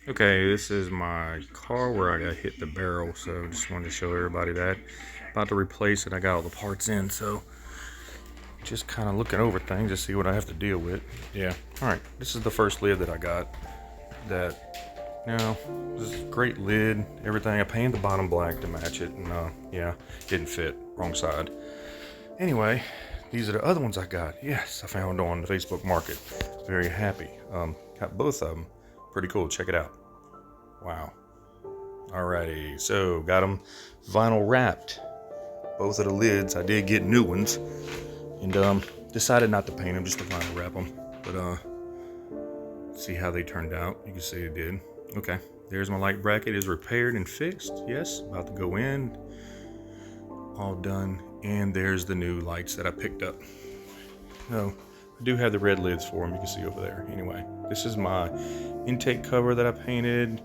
Okay, this is my car where I got hit the barrel, so just wanted to show everybody that. About to replace it, I got all the parts in, so just kind of looking over things to see what I have to deal with. Yeah, alright, this is the first lid that I got. This is a great lid, everything. I painted the bottom black to match it, and yeah, didn't fit, wrong side. Anyway, these are the other ones I got. Yes, I found on the Facebook Market. Very happy. Got both of them. Pretty cool. Check it out. Wow. Alrighty, so got them vinyl wrapped. Both of the lids. I did get new ones, and decided not to paint them, just to vinyl wrap them. But see how they turned out. You can see it did. Okay, there's my light bracket. It is repaired and fixed. Yes, about to go in. All done. And there's the new lights that I picked up. Oh, I do have the red lids for them. You can see over there. Anyway, this is my intake cover that I painted.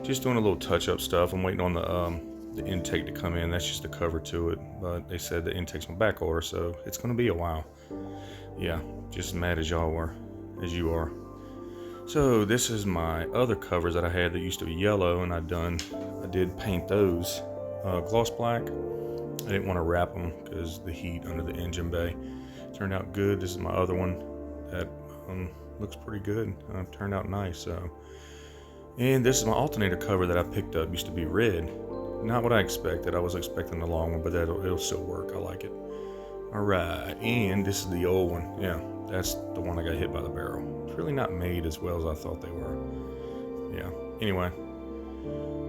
Just doing a little touch-up stuff. I'm waiting on the intake to come in. That's just the cover to it. But they said the intake's on back order, so it's gonna be a while. Yeah, just as mad as y'all were, as you are. So this is my other covers that I had that used to be yellow, and I did paint those gloss black. I didn't want to wrap them because the heat under the engine bay. Turned out good. This is my other one that looks pretty good. Turned out nice. And this is my alternator cover that I picked up. Used to be red. Not what I expected. I was expecting the long one, but it'll still work. I like it. All right, and this is the old one. Yeah, that's the one I got hit by the barrel. It's really not made as well as I thought they were. Yeah. Anyway.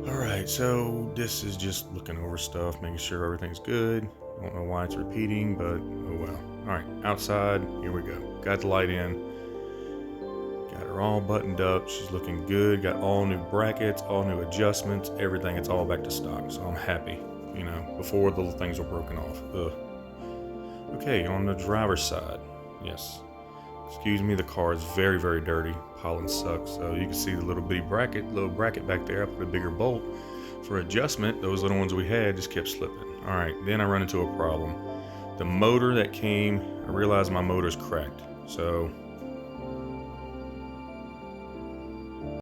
Alright, so this is just looking over stuff, making sure everything's good. Don't know why it's repeating, but oh well. Alright, outside, here we go. Got the light in. Got her all buttoned up. She's looking good. Got all new brackets, all new adjustments, everything. It's all back to stock, so I'm happy. You know, before the little things were broken off. Ugh. Okay, on the driver's side. Yes. Excuse me, the car is very, very dirty. Pollen sucks. So you can see the little bracket back there. I put a bigger bolt for adjustment. Those little ones we had just kept slipping. All right, then I run into a problem. The motor that came, I realized my motor's cracked. So